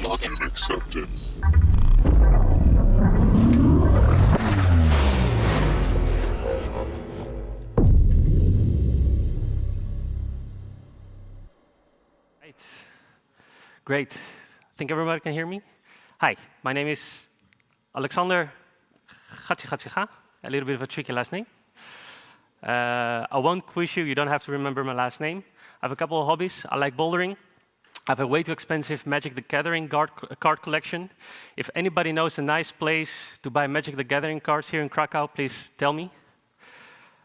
Login accepted. Right. Great. I think everybody can hear me. Hi, my name is Alexander Chatzizacharias. A little bit of a tricky last name. I won't quiz you. You don't have to remember my last name. I have a couple of hobbies. I like bouldering. I have a way too expensive Magic the Gathering card collection. If anybody knows a nice place to buy Magic the Gathering cards here in Krakow, please tell me.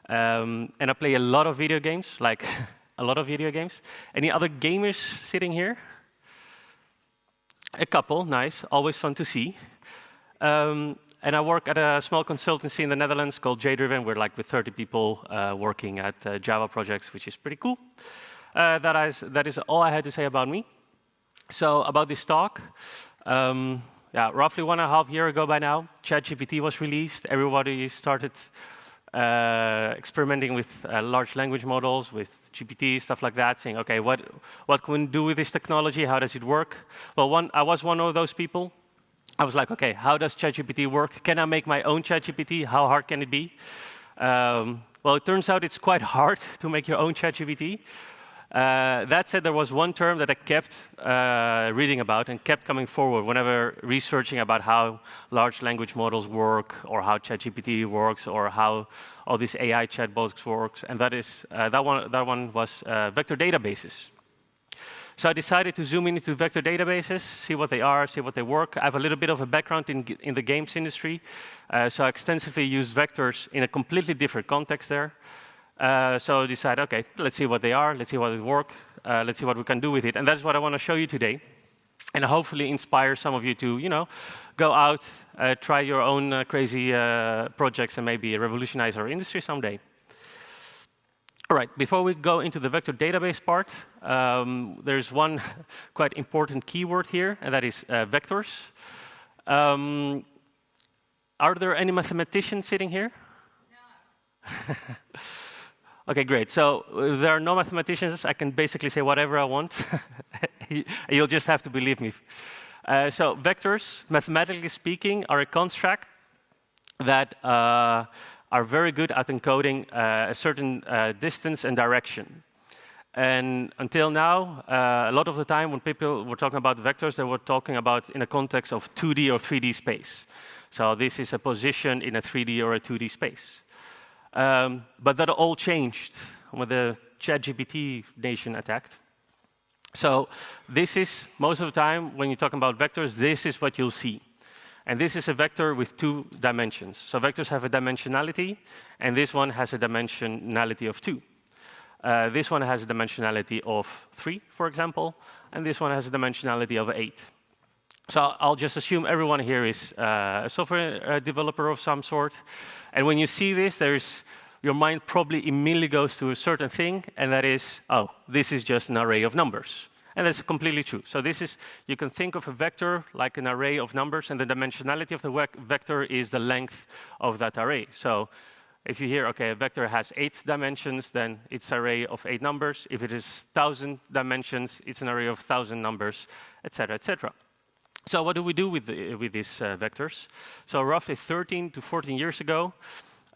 And I play a lot of video games, like a lot of video games. Any other gamers sitting here? A couple, nice, always fun to see. And I work at a small consultancy in the Netherlands called J-Driven. We're like with 30 people working at Java projects, which is pretty cool. That is all I had to say about me. So about this talk, roughly 1.5 years ago by now, ChatGPT was released. Everybody started experimenting with large language models, with GPT, stuff like that, saying, okay, what can we do with this technology? How does it work? Well, I was one of those people. I was like, okay, how does ChatGPT work? Can I make my own ChatGPT? How hard can it be? Well, it turns out it's quite hard to make your own ChatGPT. That said, there was one term that I kept reading about and kept coming forward whenever researching about how large language models work, or how ChatGPT works, or how all these AI chatbots works, and that one was vector databases. So I decided to zoom into vector databases, see what they are, see what they work. I have a little bit of a background in the games industry, so I extensively use vectors in a completely different context there. So I decided, okay, let's see what they are, let's see what they work, let's see what we can do with it. And that's what I want to show you today, and hopefully inspire some of you to, go out, try your own crazy projects, and maybe revolutionize our industry someday. All right, before we go into the vector database part, there's one quite important keyword here, and that is vectors. Are there any mathematicians sitting here? No. Okay, great. So there are no mathematicians. I can basically say whatever I want. You'll just have to believe me. So vectors, mathematically speaking, are a construct that are very good at encoding a certain distance and direction. And until now, a lot of the time when people were talking about vectors, they were talking about in a context of 2D or 3D space. So this is a position in a 3D or a 2D space. But that all changed when the ChatGPT nation attacked. So this is, most of the time, when you're talking about vectors, this is what you'll see. And this is a vector with 2 dimensions. So vectors have a dimensionality, and this one has a dimensionality of 2. This one has a dimensionality of 3, for example, and this one has a dimensionality of 8. So I'll just assume everyone here is a software developer of some sort. And when you see this, your mind probably immediately goes to a certain thing, and that is, oh, this is just an array of numbers. And that's completely true. So you can think of a vector like an array of numbers, and the dimensionality of the vector is the length of that array. So if you hear, okay, a vector has 8 dimensions, then it's an array of 8 numbers. If it is 1,000 dimensions, it's an array of 1,000 numbers, et cetera, et cetera. So what do we do with these vectors? So roughly 13 to 14 years ago,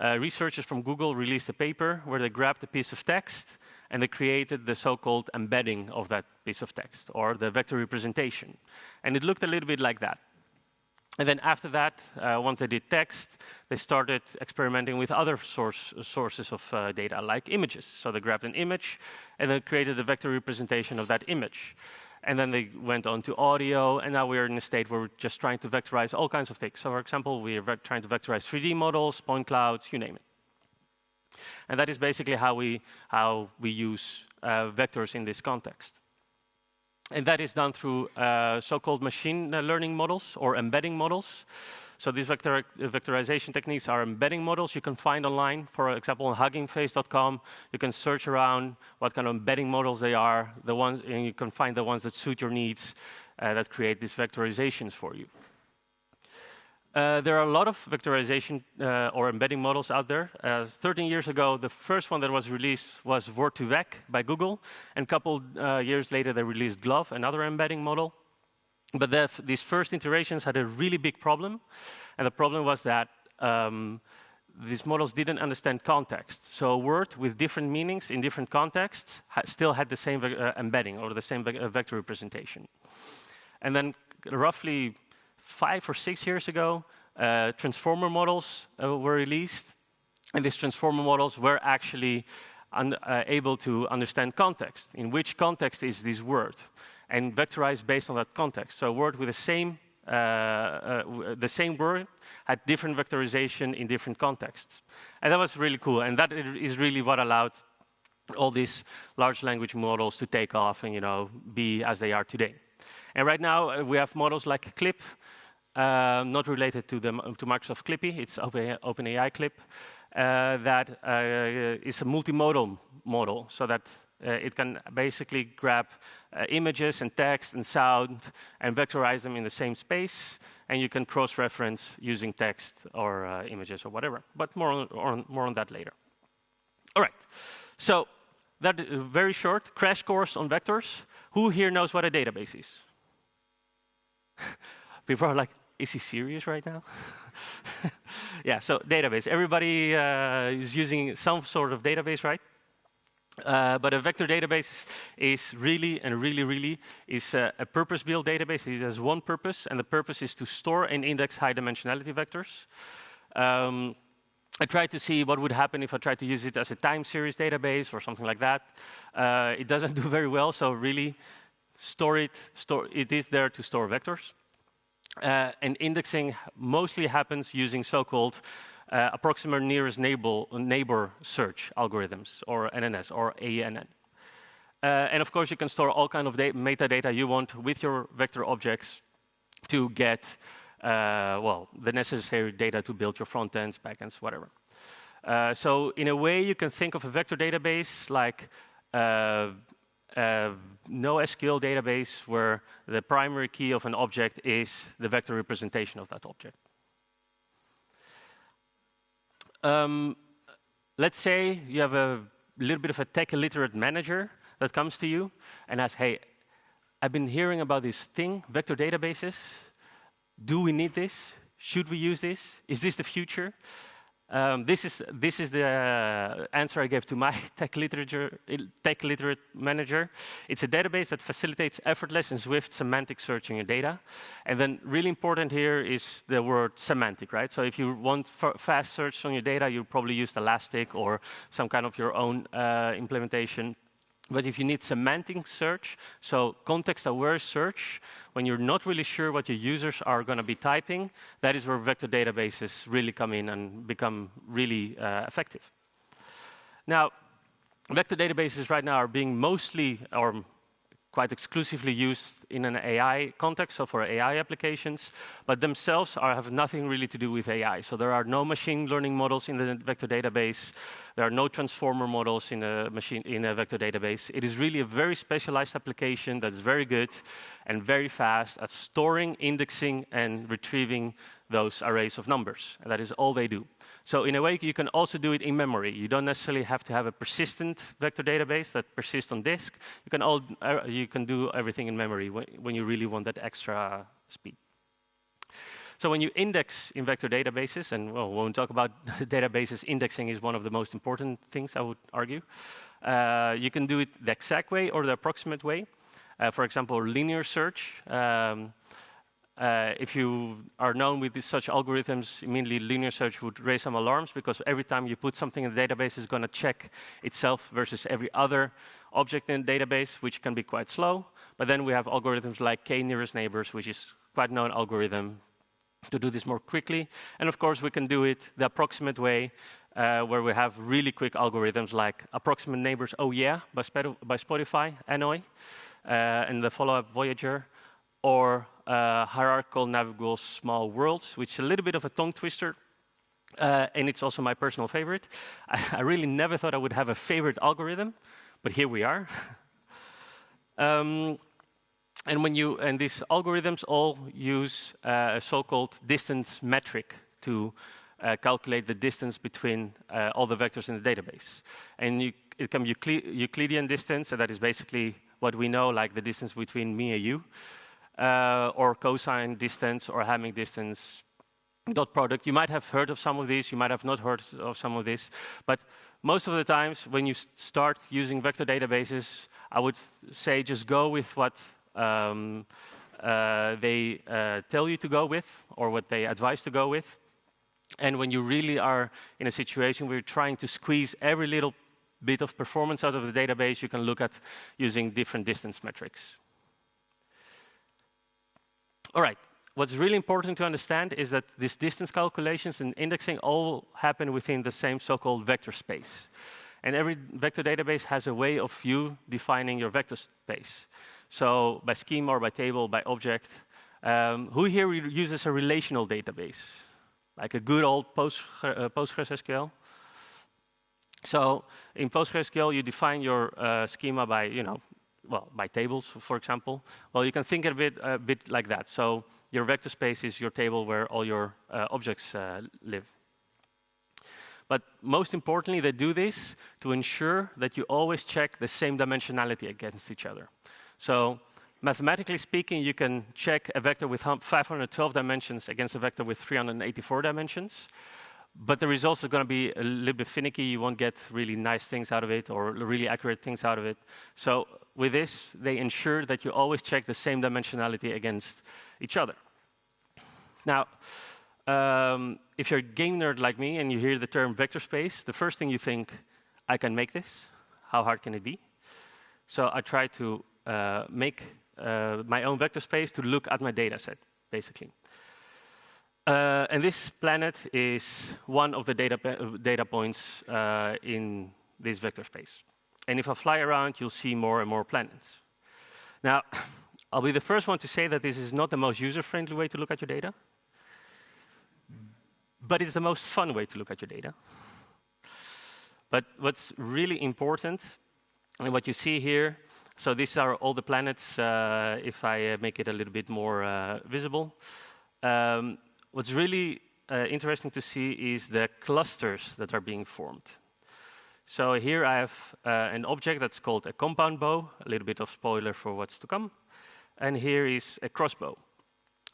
researchers from Google released a paper where they grabbed a piece of text and they created the so-called embedding of that piece of text, or the vector representation. And it looked a little bit like that. And then after that, once they did text, they started experimenting with other sources of data, like images. So they grabbed an image and then created a vector representation of that image. And then they went on to audio, and now we're in a state where we're just trying to vectorize all kinds of things. So for example, we're trying to vectorize 3D models, point clouds, you name it. And that is basically how we use vectors in this context. And that is done through so-called machine learning models or embedding models. So these vectorization techniques are embedding models you can find online. For example, on huggingface.com, you can search around what kind of embedding models they are, and you can find the ones that suit your needs, that create these vectorizations for you. There are a lot of vectorization or embedding models out there. 13 years ago, the first one that was released was Word2Vec by Google, and a couple years later, they released Glove, another embedding model. But these first iterations had a really big problem, and the problem was that these models didn't understand context. So a word with different meanings in different contexts still had the same embedding or the same vector representation. And then roughly 5 or 6 years ago, transformer models were released, and these transformer models were actually able to understand context. In which context is this word? And vectorize based on that context. So a word with the same word had different vectorization in different contexts. And that was really cool. And that is really what allowed all these large language models to take off and be as they are today. And right now we have models like Clip, not related to Microsoft Clippy. It's OpenAI Clip. That is a multimodal model, so that it can basically grab images and text and sound and vectorize them in the same space, and you can cross-reference using text or images or whatever. But more on that later. All right, so that is a very short crash course on vectors. Who here knows what a database is? People are like, is he serious right now? Yeah, so database. Everybody is using some sort of database, right? But a vector database is really a purpose-built database. It has one purpose, and the purpose is to store and index high-dimensionality vectors. I tried to see what would happen if I tried to use it as a time series database or something like that. It doesn't do very well, so really it is there to store vectors. And indexing mostly happens using so-called approximate nearest neighbor search algorithms, or NNS, or ANN. And of course, you can store all kind of metadata you want with your vector objects to get, well, the necessary data to build your front ends, back ends, whatever. So in a way, you can think of a vector database like NoSQL database where the primary key of an object is the vector representation of that object. Let's say you have a little bit of a tech-illiterate manager that comes to you and asks, hey, I've been hearing about this thing, vector databases. Do we need this? Should we use this? Is this the future? This is the answer I gave to my tech-literate manager. It's a database that facilitates effortless and swift semantic searching your data. And then really important here is the word semantic, right? So if you want fast search on your data, you'll probably use Elastic or some kind of your own implementation. But if you need semantic search, so context-aware search, when you're not really sure what your users are going to be typing, that is where vector databases really come in and become really effective. Now, vector databases right now are being mostly or quite exclusively used in an AI context, so for AI applications, but themselves have nothing really to do with AI. So there are no machine learning models in the vector database. There are no transformer models in a vector database. It is really a very specialized application that's very good and very fast at storing, indexing, and retrieving those arrays of numbers. And that is all they do. So in a way, you can also do it in memory. You don't necessarily have to have a persistent vector database that persists on disk. You can do everything in memory when you really want that extra speed. So when you index in vector databases, and well, when we talk about databases, indexing is one of the most important things, I would argue. You can do it the exact way or the approximate way. For example, linear search. If you are known with such algorithms, immediately linear search would raise some alarms because every time you put something in the database, it's going to check itself versus every other object in the database, which can be quite slow. But then we have algorithms like k-nearest neighbors, which is quite known algorithm to do this more quickly. And of course, we can do it the approximate way, where we have really quick algorithms like approximate neighbors, oh yeah, by Spotify, Annoy, and the follow-up Voyager, or hierarchical navigable small worlds, which is a little bit of a tongue twister, and it's also my personal favorite. I really never thought I would have a favorite algorithm, but here we are. And these algorithms all use a so-called distance metric to calculate the distance between all the vectors in the database. And it can be Euclidean distance, and that is basically what we know, like the distance between me and you. or cosine distance, or Hamming distance dot product. You might have heard of some of these, you might have not heard of some of this, but most of the times when you start using vector databases, I would say just go with what they tell you to go with, or what they advise to go with. And when you really are in a situation where you're trying to squeeze every little bit of performance out of the database, you can look at using different distance metrics. All right. What's really important to understand is that these distance calculations and indexing all happen within the same so-called vector space. And every vector database has a way of you defining your vector space. So by schema or by table, by object. Who here uses a relational database? Like a good old PostgreSQL? So in PostgreSQL, you define your schema by, by tables, for example. Well, you can think of it a bit like that. So your vector space is your table where all your objects live. But most importantly, they do this to ensure that you always check the same dimensionality against each other. So mathematically speaking, you can check a vector with 512 dimensions against a vector with 384 dimensions. But the results are going to be a little bit finicky. You won't get really nice things out of it or really accurate things out of it. So with this, they ensure that you always check the same dimensionality against each other. Now, if you're a game nerd like me and you hear the term vector space, the first thing you think, I can make this. How hard can it be? So I try to make my own vector space to look at my data set, basically. And this planet is one of the data points in this vector space. And if I fly around, you'll see more and more planets. Now, I'll be the first one to say that this is not the most user-friendly way to look at your data, but it's the most fun way to look at your data. But what's really important, and what you see here, so these are all the planets, if I make it a little bit more visible. What's really interesting to see is the clusters that are being formed. So here I have an object that's called a compound bow, a little bit of spoiler for what's to come. And here is a crossbow.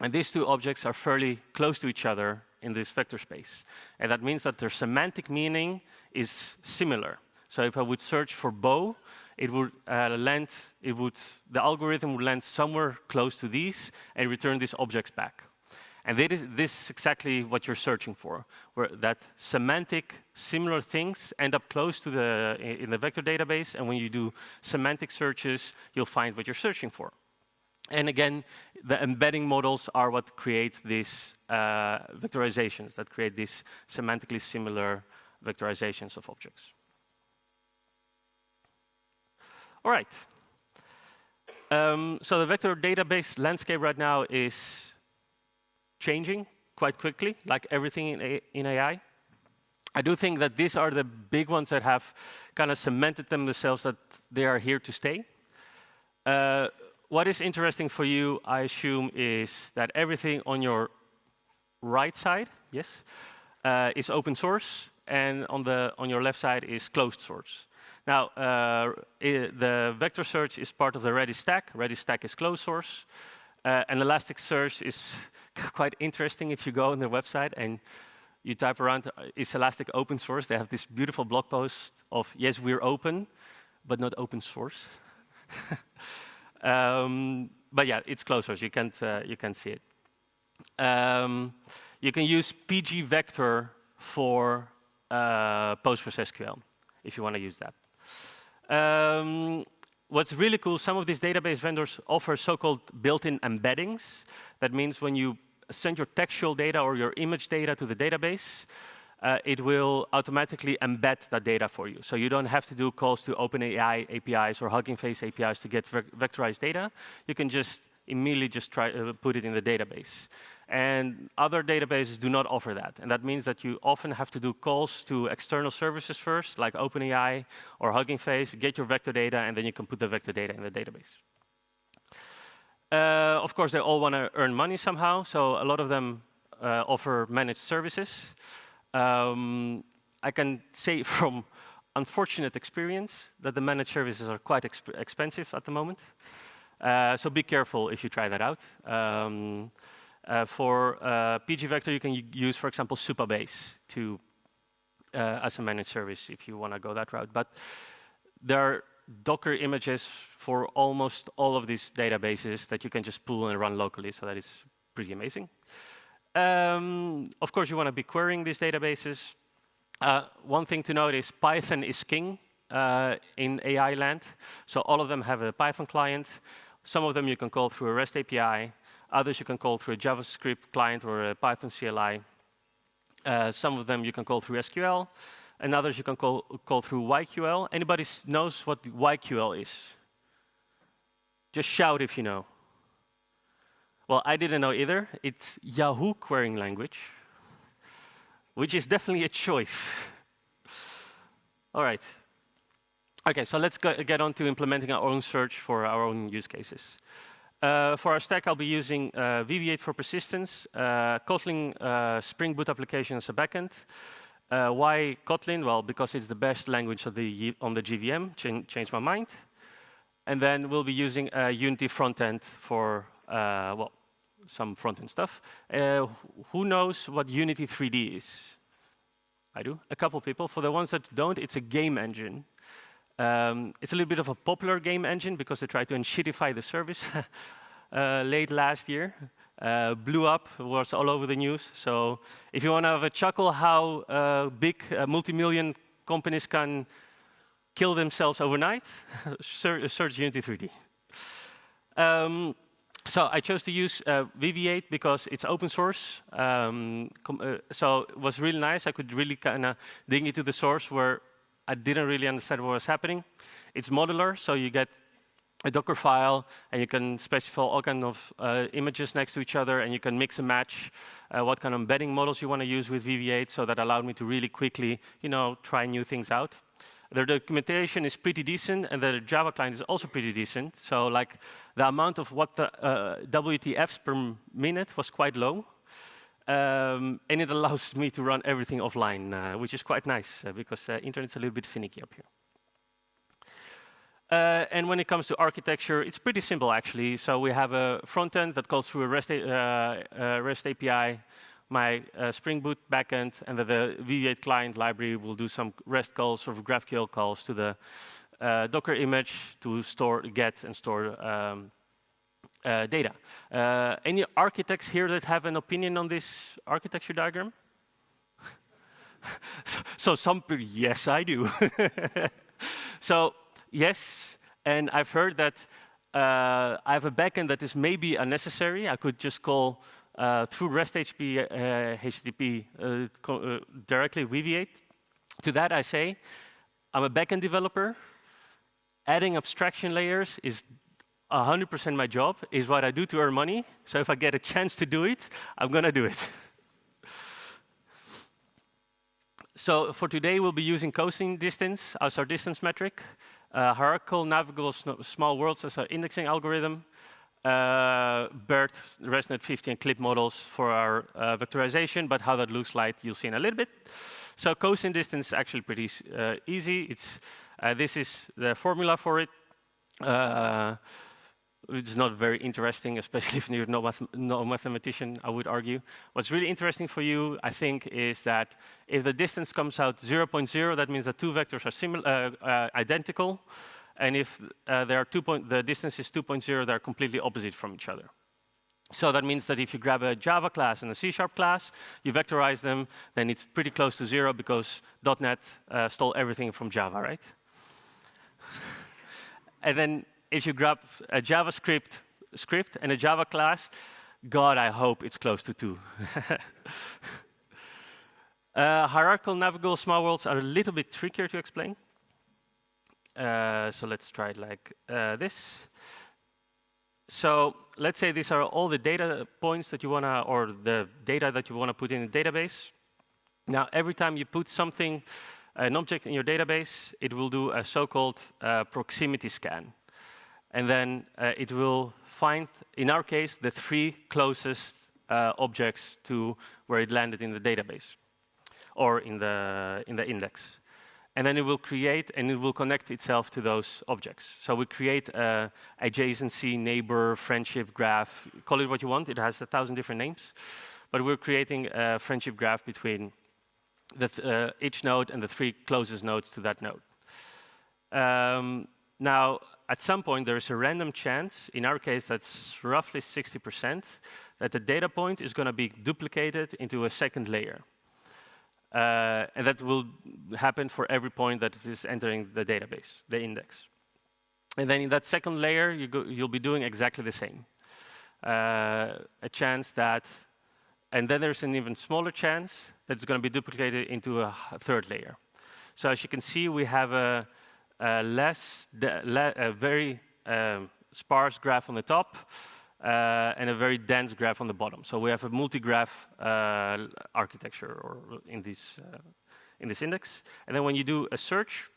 And these two objects are fairly close to each other in this vector space. And that means that their semantic meaning is similar. So if I would search for bow, it would the algorithm would land somewhere close to these and return these objects back. And this is exactly what you're searching for, where that semantic similar things end up close to in the vector database, and when you do semantic searches, you'll find what you're searching for. And again, the embedding models are what create these vectorizations, that create these semantically similar vectorizations of objects. All right. So the vector database landscape right now is changing quite quickly, like everything in AI. I do think that these are the big ones that have kind of cemented themselves that they are here to stay. What is interesting for you, I assume, is that everything on your right side, yes, is open source, and on your left side is closed source. Now, the vector search is part of the Redis stack. Redis stack is closed source. And Elasticsearch is quite interesting. If you go on their website and you type around, is Elastic open source? They have this beautiful blog post of, yes, we're open, but not open source. But yeah, it's closed source. You can't see it. You can use PG Vector for PostgreSQL if you want to use that. What's really cool, some of these database vendors offer so-called built-in embeddings. That means when you send your textual data or your image data to the database, it will automatically embed that data for you. So you don't have to do calls to OpenAI APIs or Hugging Face APIs to get vectorized data. You can just immediately just put it in the database. And other databases do not offer that. And that means that you often have to do calls to external services first, like OpenAI or Hugging Face, get your vector data, and then you can put the vector data in the database. Of course, they all want to earn money somehow, so a lot of them offer managed services. I can say from unfortunate experience that the managed services are quite expensive at the moment. So be careful if you try that out. For pgvector, you can use, for example, Supabase to as a managed service if you want to go that route. But there are Docker images for almost all of these databases that you can just pull and run locally, so that is pretty amazing. Of course, you want to be querying these databases. One thing to note is Python is king in AI land. So all of them have a Python client. Some of them you can call through a REST API. Others you can call through a JavaScript client or a Python CLI. Some of them you can call through SQL. And others you can call through YQL. Anybody knows what YQL is? Just shout if you know. Well, I didn't know either. It's Yahoo querying language, which is definitely a choice. All right. OK, so let's get on to implementing our own search for our own use cases. For our stack, I'll be using VV8 for persistence, Kotlin Spring Boot application as a backend. Why Kotlin? Well, because it's the best language on the GVM. Changed my mind. And then we'll be using Unity frontend for, well, some front-end stuff. Who knows what Unity 3D is? I do. A couple people. For the ones that don't, it's a game engine. It's a little bit of a popular game engine because they tried to shitify the service late last year. Blew up, was all over the news. So if you want to have a chuckle how big multi-million companies can kill themselves overnight, search Unity 3D. So I chose to use VV8 because it's open source. So it was really nice. I could really kind of dig into the source where I didn't really understand what was happening. It's modular, so you get a Docker file, and you can specify all kinds of images next to each other, and you can mix and match what kind of embedding models you want to use with VV8. So that allowed me to really quickly, try new things out. The documentation is pretty decent, and the Java client is also pretty decent. So like the amount of what the WTFs per minute was quite low. And it allows me to run everything offline, which is quite nice, because the internet's a little bit finicky up here. And when it comes to architecture, it's pretty simple, actually. So we have a front end that goes through a REST API, my Spring Boot backend, and the VV8 client library will do some REST calls or GraphQL calls to the Docker image to get and store data. Any architects here that have an opinion on this architecture diagram? So some people, yes, I do. So yes, and I've heard that I have a backend that is maybe unnecessary. I could just call through REST HTTP directly VV8. To that I say, I'm a backend developer. Adding abstraction layers is 100% my job, is what I do to earn money. So if I get a chance to do it, I'm going to do it. So for today, we'll be using coasting distance as our distance metric, hierarchical navigable small worlds as our indexing algorithm, BERT, ResNet 50, and clip models for our vectorization, but how that looks like you'll see in a little bit. So coasting distance is actually pretty easy. This is the formula for it. It's not very interesting, especially if you're no mathematician, I would argue. What's really interesting for you, I think, is that if the distance comes out 0.0, that means that two vectors are identical. And if the distance is 2.0, they're completely opposite from each other. So that means that if you grab a Java class and a C# class, you vectorize them, then it's pretty close to 0 because .NET stole everything from Java, right? And then if you grab a JavaScript script and a Java class, God, I hope it's close to 2. Hierarchical navigable small worlds are a little bit trickier to explain. So let's try it like this. So let's say these are all the data points that you want to, or the data that you want to put in a database. Now, every time you put something, an object in your database, it will do a so-called proximity scan. And then it will find, in our case, the 3 closest objects to where it landed in the database or in the index. and then it will create and it will connect itself to those objects. So we create a adjacency, neighbor, friendship graph, call it what you want. It has 1,000 different names, but we're creating a friendship graph between each node and the 3 closest nodes to that node. Now, at some point, there is a random chance, in our case, that's roughly 60%, that the data point is going to be duplicated into a second layer. And that will happen for every point that is entering the database, the index. And then in that second layer, you'll be doing exactly the same. A chance that, and then there's an even smaller chance that it's going to be duplicated into a third layer. So as you can see, we have a very sparse graph on the top and a very dense graph on the bottom. So we have a multi-graph architecture or in this index. And then when you do a search,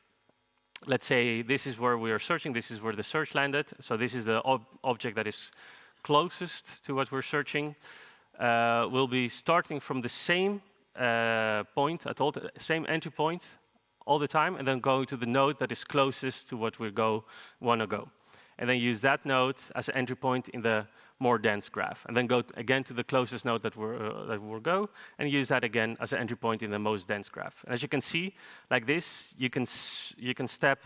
let's say this is where we are searching, this is where the search landed. So this is the object that is closest to what we're searching. We'll be starting from the same point, same entry point all the time, and then going to the node that is closest to what we want to go. And then use that node as an entry point in the more dense graph. And then go again to the closest node that we'll go, and use that again as an entry point in the most dense graph. And as you can see, like this, you can step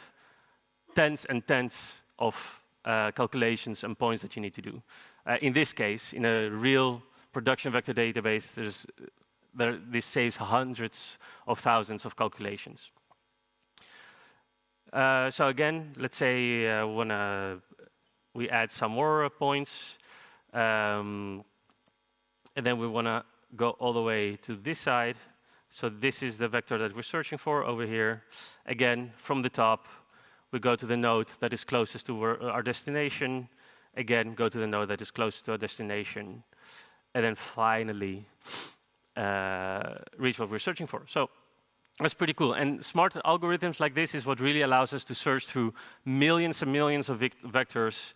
tens and tens of calculations and points that you need to do. In this case, in a real production vector database, this saves hundreds of thousands of calculations. So again, let's say we add some more points, and then we want to go all the way to this side. So this is the vector that we're searching for over here. Again, from the top, we go to the node that is closest to our destination. Again, go to the node that is closest to our destination. And then finally reach what we're searching for. So that's pretty cool. And smart algorithms like this is what really allows us to search through millions and millions of vectors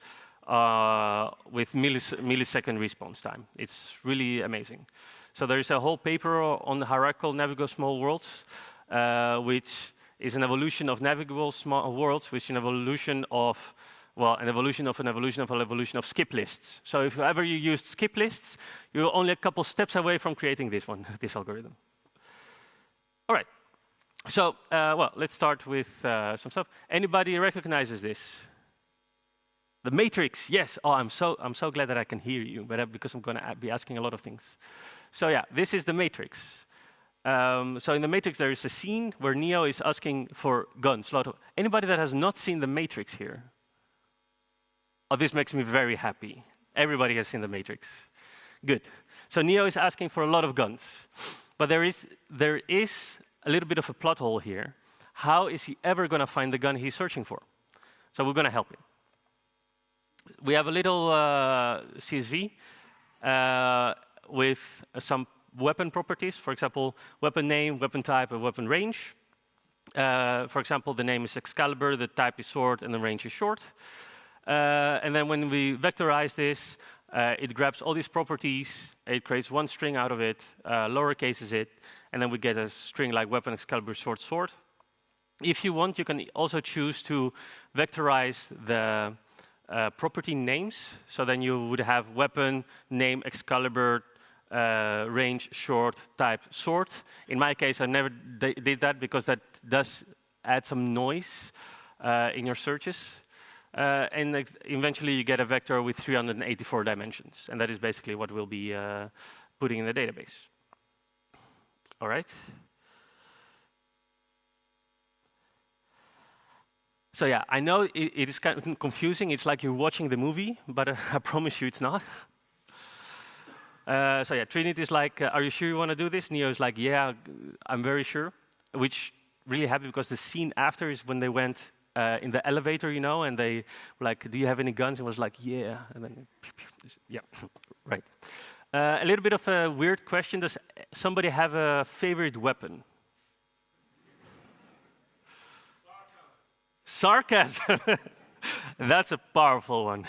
with millisecond response time. It's really amazing. So there is a whole paper on the hierarchical navigable small worlds, which is an evolution of navigable small worlds, which is an evolution of, well, an evolution of an evolution of an evolution of skip lists. So if ever you used skip lists, you're only a couple steps away from creating this one, this algorithm. All right. So, well, let's start with some stuff. Anybody recognizes this? The matrix, yes. Oh, I'm so glad that I can hear you, but because I'm going to be asking a lot of things. So yeah, this is the matrix. So in the matrix, there is a scene where Neo is asking for guns. Anybody that has not seen the matrix here? Oh, this makes me very happy. Everybody has seen the matrix. Good. So Neo is asking for a lot of guns, but there is a little bit of a plot hole here. How is he ever going to find the gun he's searching for? So we're going to help him. We have a little CSV with some weapon properties. For example, weapon name, weapon type, and weapon range. For example, the name is Excalibur, the type is sword, and the range is short. And then when we vectorize this, it grabs all these properties, it creates one string out of it, lowercases it, and then we get a string like weapon, Excalibur, sword, sword. If you want, you can also choose to vectorize the property names. So then you would have weapon, name, Excalibur, range, short, type, sword. In my case, I never did that because that does add some noise in your searches. And eventually you get a vector with 384 dimensions. And that is basically what we'll be putting in the database. All right. So yeah, I know it is kind of confusing. It's like you're watching the movie, but I promise you it's not. So yeah, Trinity is like, are you sure you want to do this? Neo is like, yeah, I'm very sure. Which really happy because the scene after is when they went in the elevator, you know, and they were like, do you have any guns? And was like, yeah. And then, yeah, right. A little bit of a weird question. Does somebody have a favorite weapon? Sarcasm. That's a powerful one.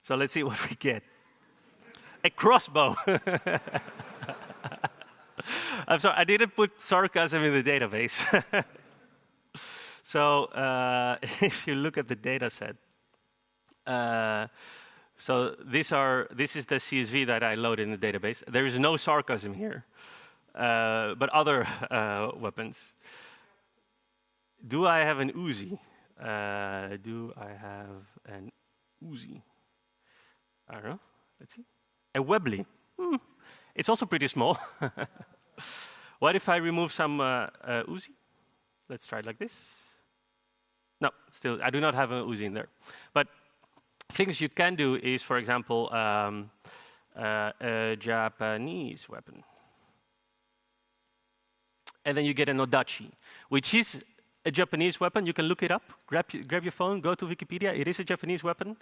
So let's see what we get. A crossbow. I'm sorry, I didn't put sarcasm in the database. So if you look at the data set, so this is the CSV that I loaded in the database. There is no sarcasm here, but other weapons. Do I have an Uzi? Do I have an Uzi? I don't know. Let's see. A Webley. It's also pretty small. What if I remove some Uzi? Let's try it like this. No, still, I do not have an Uzi in there. But things you can do is, for example, a Japanese weapon. And then you get an Odachi, which is a Japanese weapon. You can look it up, grab your phone, go to Wikipedia. It is a Japanese weapon.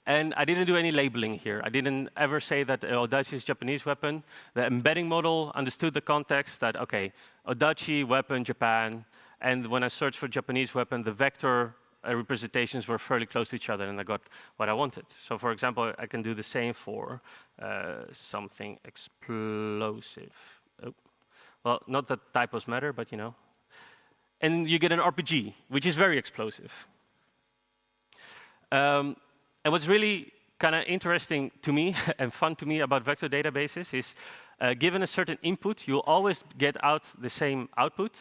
And I didn't do any labeling here. I didn't ever say that Odachi is a Japanese weapon. The embedding model understood the context that, OK, Odachi, weapon, Japan. And when I searched for Japanese weapon, the vector representations were fairly close to each other, and I got what I wanted. So for example, I can do the same for something explosive. Oh. Well, not that typos matter, but you know. And you get an RPG, which is very explosive. And what's really kind of interesting to me and fun to me about vector databases is, given a certain input, you'll always get out the same output,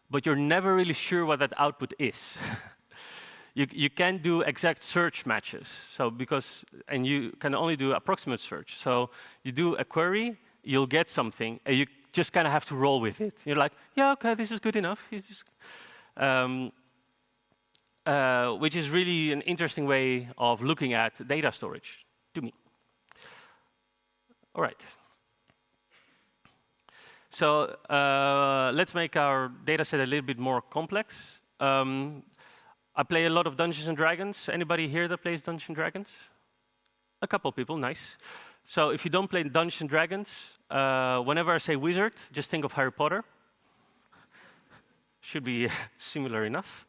but you're never really sure what that output is. You can't do exact search matches, and you can only do approximate search. So you do a query, you'll get something, and you just kind of have to roll with it. You're like, yeah, OK, this is good enough. Which is really an interesting way of looking at data storage, to me. All right. So let's make our data set a little bit more complex. I play a lot of Dungeons and Dragons. Anybody here that plays Dungeons and Dragons? A couple of people, nice. So if you don't play Dungeons and Dragons, whenever I say wizard, just think of Harry Potter. Should be similar enough.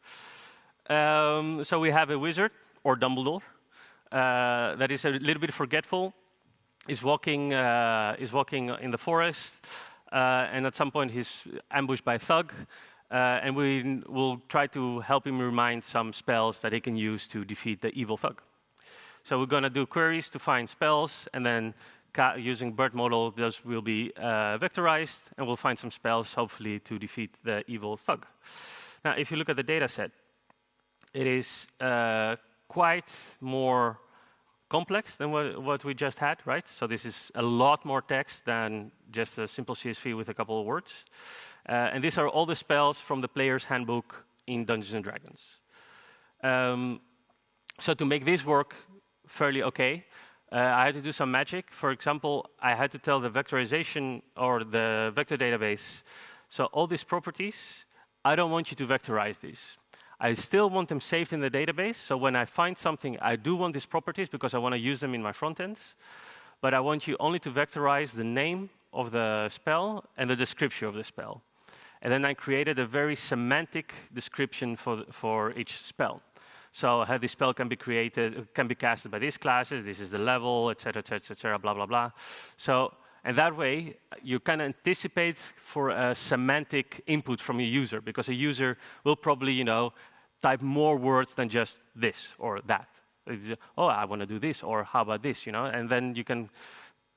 So we have a wizard, or Dumbledore, that is a little bit forgetful, is walking in the forest, and at some point he's ambushed by a thug, and we will try to help him remind some spells that he can use to defeat the evil thug. So we're going to do queries to find spells, and then using BERT model, those will be vectorized, and we'll find some spells, hopefully, to defeat the evil thug. Now, if you look at the data set, it is quite more complex than what we just had, right? So this is a lot more text than just a simple CSV with a couple of words. And these are all the spells from the player's handbook in Dungeons and Dragons. So to make this work fairly OK, I had to do some magic. For example, I had to tell the vectorization or the vector database, so all these properties, I don't want you to vectorize these. I still want them saved in the database. So when I find something, I do want these properties because I want to use them in my front ends. But I want you only to vectorize the name of the spell and the description of the spell. And then I created a very semantic description for each spell. So how this spell can be created, can be casted by these classes, this is the level, et cetera, blah, blah, blah. So, and that way, you can anticipate for a semantic input from your user, because a user will probably, you know, type more words than just this or that. Oh, I want to do this, or how about this, you know? And then you can,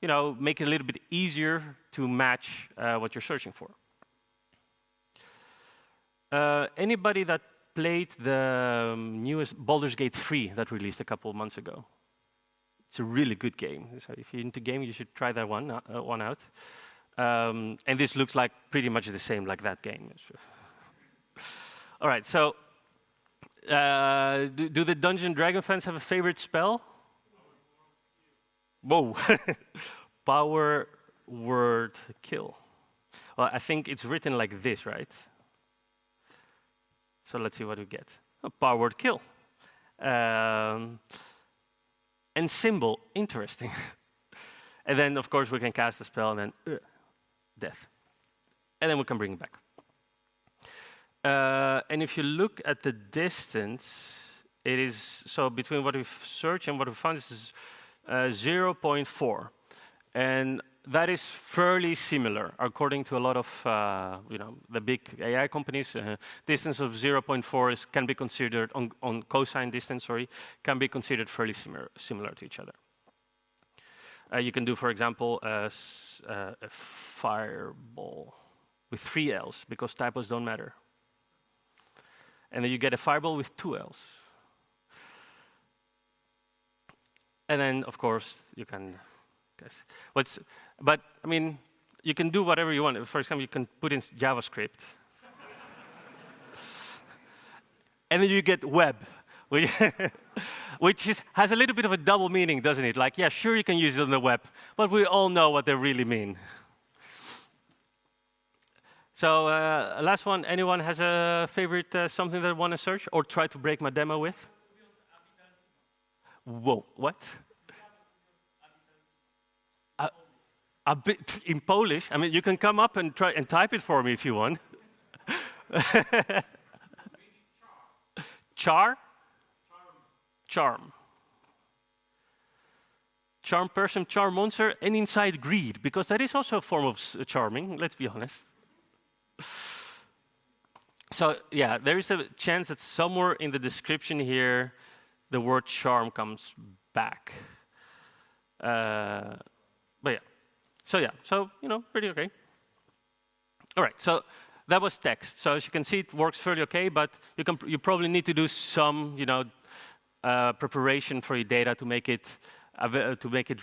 you know, make it a little bit easier to match what you're searching for. Anybody that played the newest Baldur's Gate 3 that released a couple of months ago? It's a really good game. So if you're into gaming, you should try that one out. And this looks like pretty much the same like that game. All right, so do the Dungeon Dragon fans have a favorite spell? Whoa. Power word kill. Well, I think it's written like this, right? So let's see what we get. Power word kill. And symbol, interesting. And then, of course, we can cast the spell, and then death. And then we can bring it back. And if you look at the distance, it is, so between what we've searched and what we found, this is 0.4. And that is fairly similar, according to a lot of the big AI companies. Distance of 0.4 can be considered on cosine distance. Sorry, can be considered fairly similar to each other. You can do, for example, a fireball with 3 L's because typos don't matter, and then you get a fireball with 2 L's. And then, of course, you can guess. But I mean, you can do whatever you want. For example, you can put in JavaScript. And then you get web, which has a little bit of a double meaning, doesn't it? Like, yeah, sure, you can use it on the web, but we all know what they really mean. So last one, anyone has a favorite something they want to search or try to break my demo with? Whoa, what? A bit in Polish? I mean, you can come up and try and type it for me if you want. Char? Charm. Charm person, charm monster, and inside greed, because that is also a form of charming, let's be honest. So yeah, there is a chance that somewhere in the description here, the word charm comes back. But yeah. So pretty okay. All right, so that was text. So as you can see, it works fairly okay, but you probably need to do some, preparation for your data to make it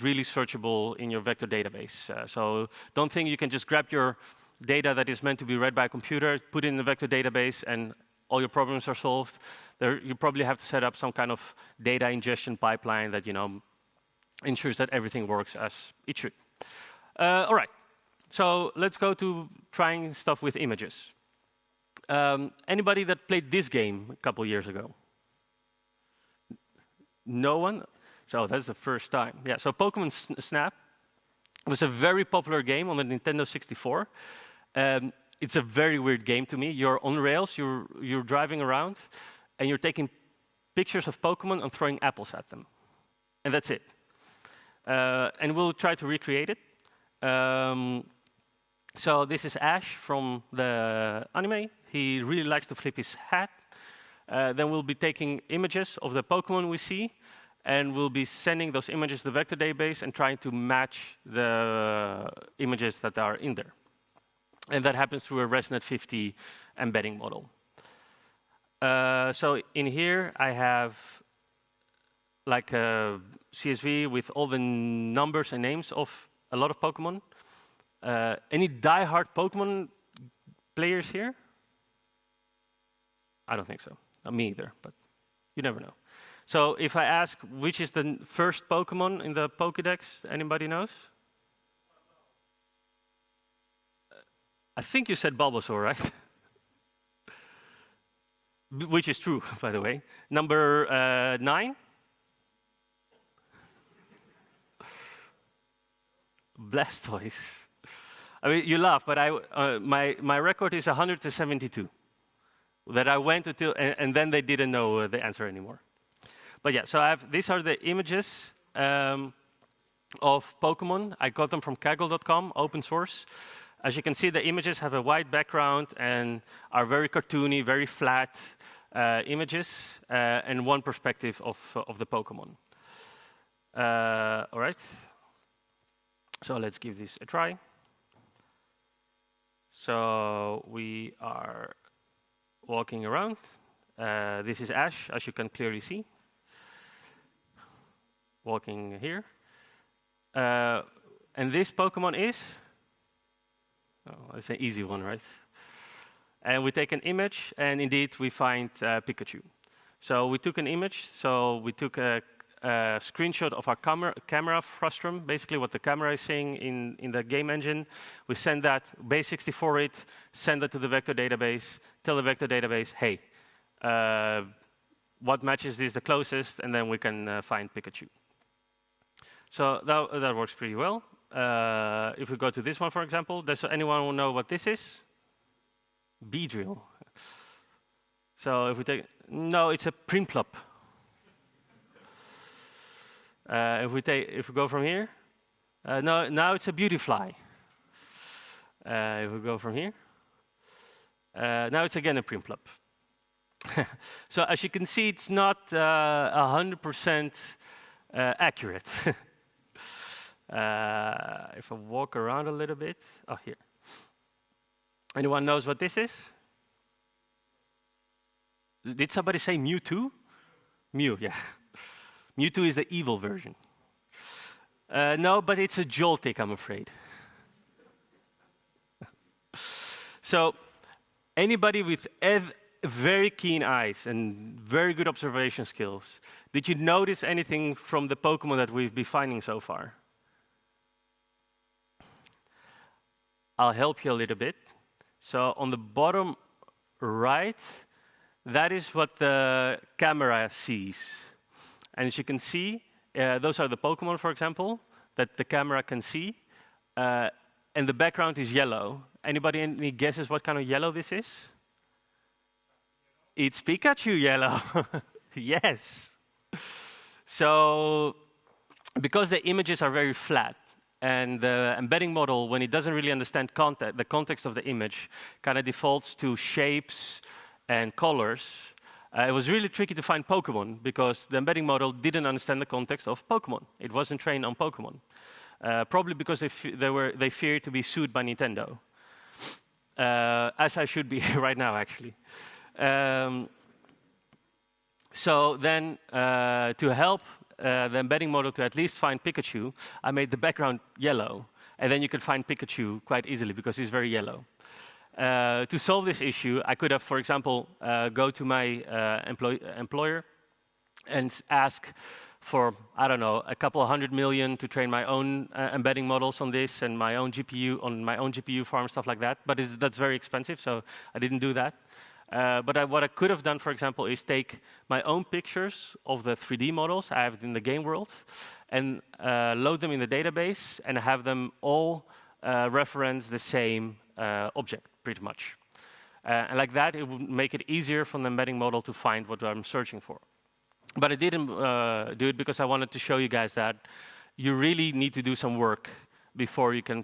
really searchable in your vector database. So don't think you can just grab your data that is meant to be read by a computer, put it in the vector database, and all your problems are solved. You probably have to set up some kind of data ingestion pipeline that ensures that everything works as it should. All right, so let's go to trying stuff with images. Anybody that played this game a couple years ago? No one? So that's the first time. Yeah, so Pokémon Snap was a very popular game on the Nintendo 64. It's a very weird game to me. You're on rails, you're driving around, and you're taking pictures of Pokémon and throwing apples at them. And that's it. And we'll try to recreate it. So this is Ash from the anime. He really likes to flip his hat. Then we'll be taking images of the Pokémon we see, and we'll be sending those images to the vector database and trying to match the images that are in there. And that happens through a ResNet 50 embedding model. So in here, I have like a CSV with all the numbers and names of a lot of Pokémon. Any die-hard Pokémon players here? I don't think so. Me either, but you never know. So if I ask which is the first Pokémon in the Pokédex, anybody knows? I think you said Bulbasaur, right? Which is true, by the way. Number 9? Blastoise. I mean, you laugh, but my record is 172. That I went until, and then they didn't know the answer anymore. But yeah, so these are the images of Pokémon. I got them from Kaggle.com, open source. As you can see, the images have a white background and are very cartoony, very flat images, and one perspective of the Pokémon. All right. So let's give this a try. So we are walking around. This is Ash, as you can clearly see. Walking here. And this Pokémon is? Oh, it's an easy one, right? And we take an image, and indeed we find Pikachu. So we took an image, so we took a screenshot of our camera frustum, basically what the camera is seeing in the game engine. We send that, base64 it, send that to the vector database, tell the vector database, hey, what matches this the closest, and then we can find Pikachu. So that works pretty well. If we go to this one, for example, does anyone who know what this is? Beedrill. So if we take, no, it's a Prinplup. If we go from here, Now it's a beauty fly. If we go from here. Now it's again a Primplop. So as you can see, it's not 100% accurate. If I walk around a little bit, oh, here. Anyone knows what this is? Did somebody say Mewtwo? Mew, yeah. Mewtwo is the evil version. No, but it's a Joltik, I'm afraid. So anybody with very keen eyes and very good observation skills, did you notice anything from the Pokémon that we've been finding so far? I'll help you a little bit. So on the bottom right, that is what the camera sees. And as you can see, those are the Pokémon, for example, that the camera can see. And the background is yellow. Anybody any guesses what kind of yellow this is? It's Pikachu yellow. Yes. So because the images are very flat, and the embedding model, when it doesn't really understand the context of the image, kind of defaults to shapes and colors. It was really tricky to find Pokémon because the embedding model didn't understand the context of Pokémon. It wasn't trained on Pokémon. Probably because they feared to be sued by Nintendo. As I should be right now, actually. So then, to help the embedding model to at least find Pikachu, I made the background yellow. And then you can find Pikachu quite easily because he's very yellow. To solve this issue, I could have, for example, go to my employer and ask for, I don't know, a couple of 100 million to train my own embedding models on this and my own GPU, on my own GPU farm, stuff like that. But that's very expensive, so I didn't do that. But what I could have done, for example, is take my own pictures of the 3D models I have in the game world and load them in the database and have them all reference the same object, pretty much. And like that, it would make it easier for the embedding model to find what I'm searching for. But I didn't do it because I wanted to show you guys that you really need to do some work before you can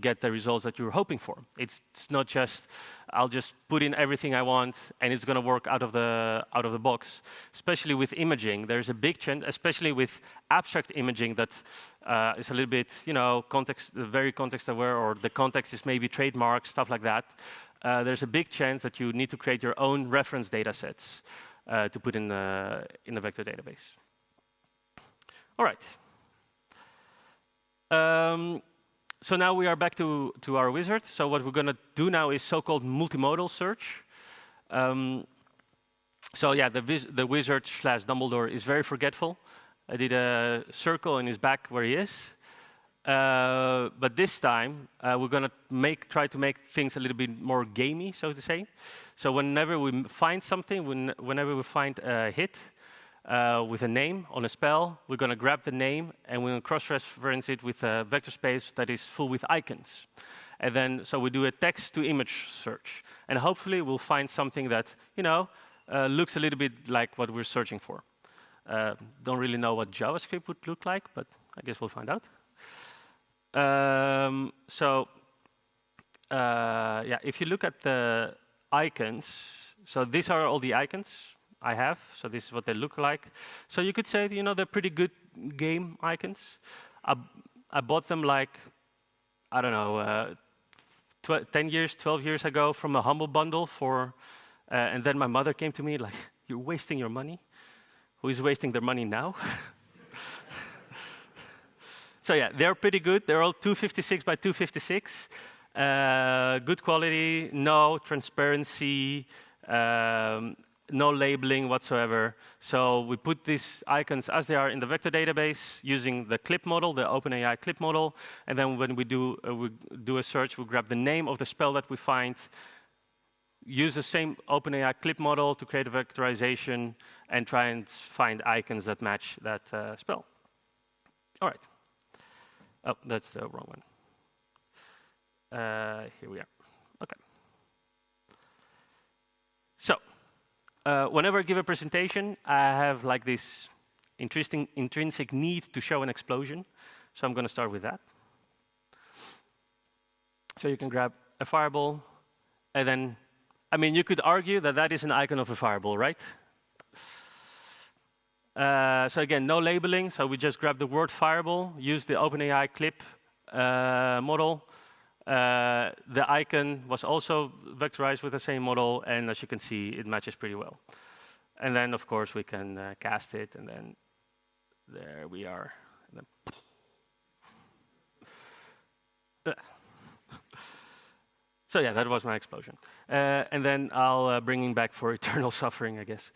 get the results that you're hoping for. It's not just, I'll just put in everything I want and it's going to work out of the box. Especially with imaging, there's a big chance, especially with abstract imaging that is a little bit, very context aware, or the context is maybe trademark, stuff like that. There's a big chance that you need to create your own reference data sets to put in the vector database. All right. So now we are back to our wizard. So what we're going to do now is so-called multimodal search. So yeah, the wizard / Dumbledore is very forgetful. I did a circle in his back where he is. But this time, we're going to try to make things a little bit more gamey, so to say. So whenever we find something, whenever we find a hit, with a name on a spell, we're going to grab the name and we're going to cross-reference it with a vector space that is full with icons. And then, so we do a text-to-image search. And hopefully, we'll find something that, looks a little bit like what we're searching for. Don't really know what JavaScript would look like, but I guess we'll find out. Yeah, if you look at the icons, so these are all the icons I have, so this is what they look like. So you could say, they're pretty good game icons. I bought them like, I don't know, 10 years, 12 years ago from a Humble Bundle and then my mother came to me like, you're wasting your money. Who is wasting their money now? So yeah, they're pretty good. They're all 256 by 256. Good quality, no transparency, no labeling whatsoever. So we put these icons as they are in the vector database using the clip model, the OpenAI clip model. And then when we do a search, we grab the name of the spell that we find, use the same OpenAI clip model to create a vectorization, and try and find icons that match that spell. All right. Oh, that's the wrong one. Here we are. OK. So whenever I give a presentation, I have like this intrinsic need to show an explosion. So I'm going to start with that. So you can grab a fireball, and then, I mean, you could argue that that is an icon of a fireball, right? So again, no labeling. So we just grab the word fireball, use the OpenAI clip model. The icon was also vectorized with the same model, and as you can see, it matches pretty well. And then, of course, we can cast it, and then there we are. So yeah, that was my explosion. And then I'll bring him back for eternal suffering, I guess.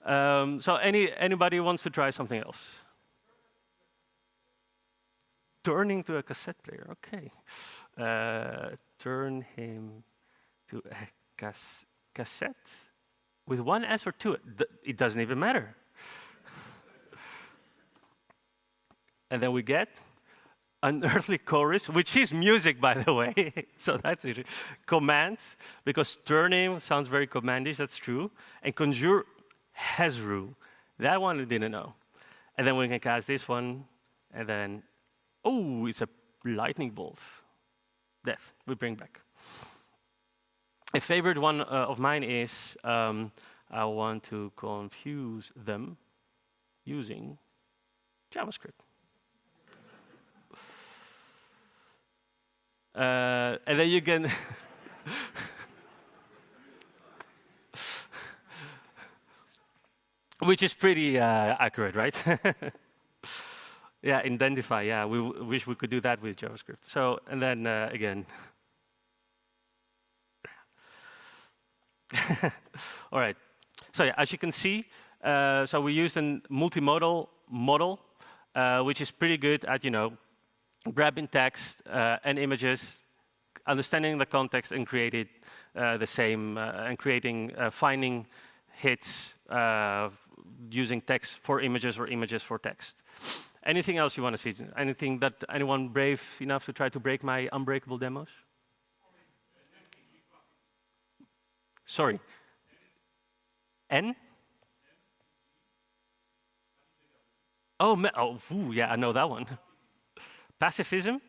So anybody wants to try something else? Turning to a cassette player, okay. Turn him to a cassette with one S or two. It doesn't even matter. And then we get unearthly chorus, which is music, by the way. So that's it. Command, because turn him sounds very commandish, that's true. And conjure Hezru. That one I didn't know. And then we can cast this one, and then, oh, it's a lightning bolt. Death, we bring back. A favorite one of mine is, I want to confuse them using JavaScript. And then you can which is pretty accurate, right? Yeah, identify. Yeah, we wish we could do that with JavaScript. So, and then again. All right. So yeah, as you can see, so we used a multimodal model, which is pretty good at, grabbing text and images, understanding the context, and creating the same, and creating, finding hits using text for images or images for text. Anything else you want to see? Anything that anyone brave enough to try to break my unbreakable demos? Sorry. N? Oh, yeah, I know that one. Pacifism?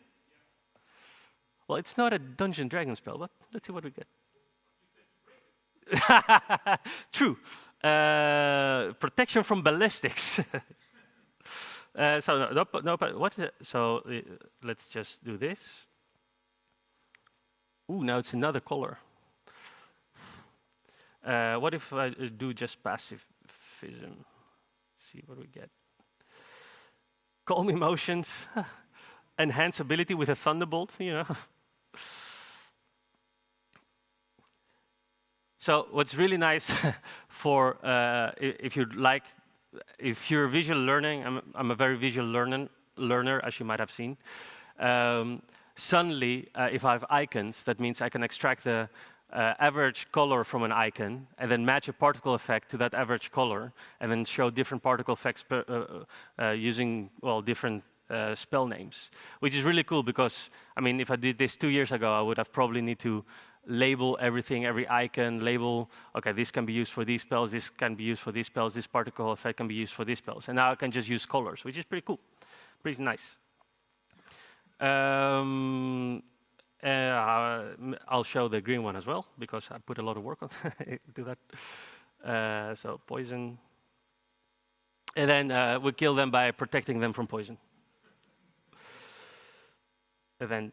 Well, it's not a Dungeon Dragon spell, but let's see what we get. True. Protection from ballistics. So what? So let's just do this. Ooh, now it's another color. What if I do just pacifism? See what we get. Calm emotions, enhance ability with a thunderbolt. So what's really nice for if you're visual learning, I'm a very visual learner, as you might have seen. Suddenly, if I have icons, that means I can extract the average color from an icon and then match a particle effect to that average color and then show different particle effects using, different spell names, which is really cool because, if I did this 2 years ago, I would have probably need to label everything, every icon, label, okay, this can be used for these spells, this can be used for these spells, this particle effect can be used for these spells. And now I can just use colors, which is pretty cool, pretty nice. I'll show the green one as well, because I put a lot of work on do that. So poison. And then we kill them by protecting them from poison. And then...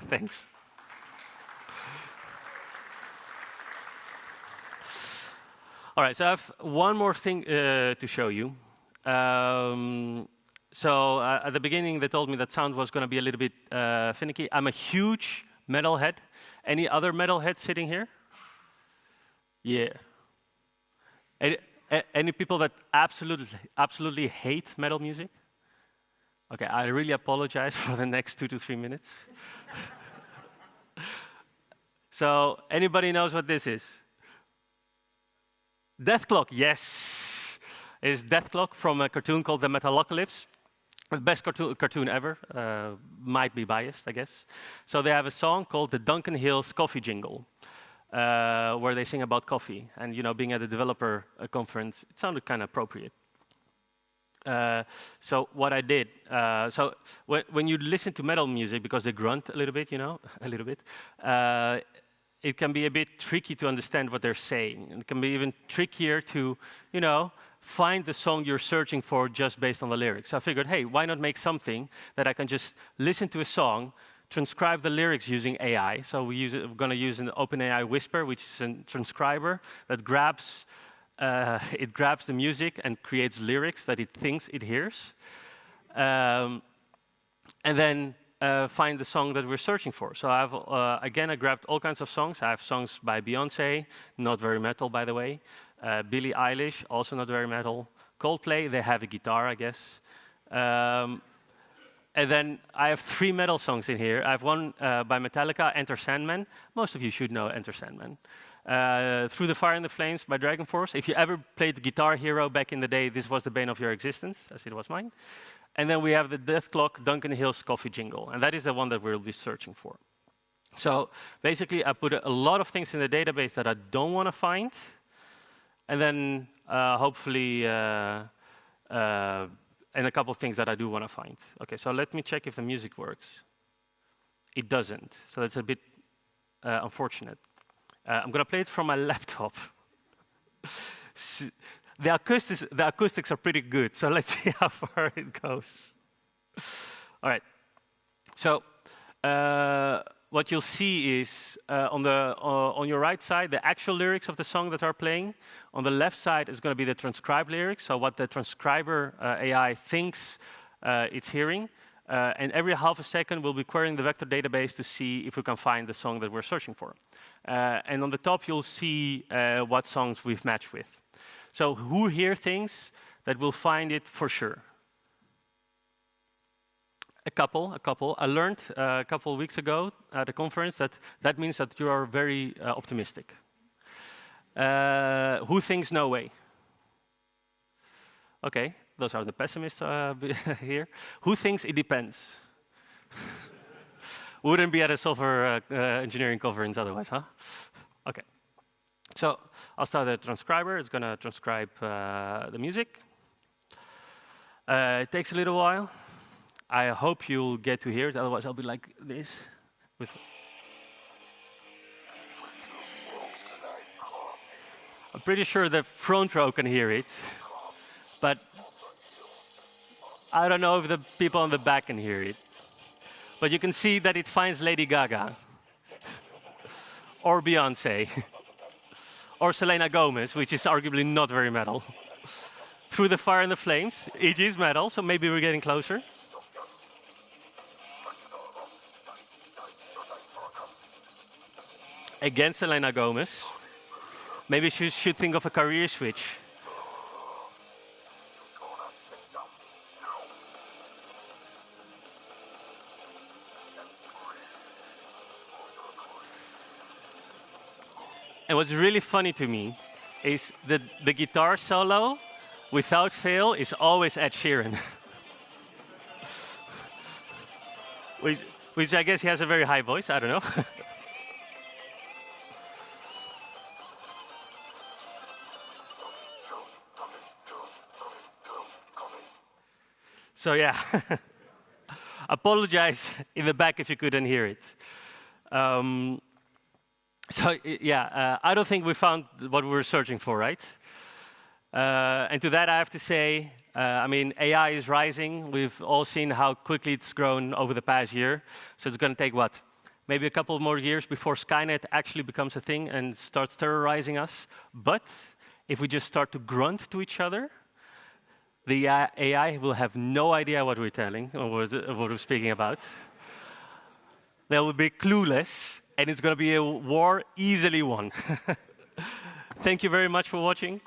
Thanks. All right, so I have one more thing to show you. So at the beginning, they told me that sound was going to be a little bit finicky. I'm a huge metalhead. Any other metalhead sitting here? Yeah. Any people that absolutely hate metal music? Okay, I really apologize for the next 2 to 3 minutes. So, anybody knows what this is? Death Clock, yes. It's Death Clock from a cartoon called The Metalocalypse. The best cartoon ever. Might be biased, I guess. So they have a song called the Duncan Hills Coffee Jingle, where they sing about coffee. And being at a developer conference, it sounded kind of appropriate. So what I did, so when you listen to metal music, because they grunt a little bit, you know, a little bit, it can be a bit tricky to understand what they're saying. It can be even trickier to, you know, find the song you're searching for just based on the lyrics. So I figured, hey, why not make something that I can just listen to a song, transcribe the lyrics using AI. So we're going to use an OpenAI Whisper, which is a transcriber that grabs the music and creates lyrics that it thinks it hears. And then find the song that we're searching for. So I've, again, I grabbed all kinds of songs. I have songs by Beyoncé, not very metal, by the way. Billie Eilish, also not very metal. Coldplay, they have a guitar, I guess. And then I have 3 metal songs in here. I have one by Metallica, Enter Sandman. Most of you should know Enter Sandman. Through the Fire and the Flames by Dragon Force. If you ever played Guitar Hero back in the day, this was the bane of your existence, as it was mine. And then we have the Death Clock Duncan Hill's Coffee Jingle, and that is the one that we'll be searching for. So basically, I put a lot of things in the database that I don't want to find, and then hopefully, and a couple of things that I do want to find. Okay, so let me check if the music works. It doesn't, so that's a bit unfortunate. I'm going to play it from my laptop. The acoustics are pretty good, so let's see how far it goes. All right. So what you'll see is on your right side, the actual lyrics of the song that are playing. On the left side is going to be the transcribed lyrics, so what the transcriber AI thinks it's hearing. And every half a second, we'll be querying the vector database to see if we can find the song that we're searching for. And on the top, you'll see what songs we've matched with. So who here thinks that we'll find it for sure? A couple. I learned a couple of weeks ago at a conference that means that you are very optimistic. Who thinks no way? Okay, those are the pessimists here. Who thinks it depends? Wouldn't be at a software engineering conference otherwise, huh? Okay. So I'll start the transcriber. It's going to transcribe the music. It takes a little while. I hope you'll get to hear it. Otherwise, I'll be like this. I'm pretty sure the front row can hear it. But I don't know if the people on the back can hear it. But you can see that it finds Lady Gaga. Or Beyoncé. Or Selena Gomez, which is arguably not very metal. Through the Fire and the Flames, it is metal, so maybe we're getting closer. Again, Selena Gomez. Maybe she should think of a career switch. And what's really funny to me is that the guitar solo, without fail, is always Ed Sheeran. which I guess he has a very high voice, I don't know. So yeah, apologize in the back if you couldn't hear it. I don't think we found what we were searching for, right? And to that, I have to say, I mean, AI is rising. We've all seen how quickly it's grown over the past year. So it's going to take, what, maybe a couple more years before Skynet actually becomes a thing and starts terrorizing us. But if we just start to grunt to each other, the AI will have no idea what we're telling or what we're speaking about. They will be clueless. And it's going to be a war easily won. Thank you very much for watching.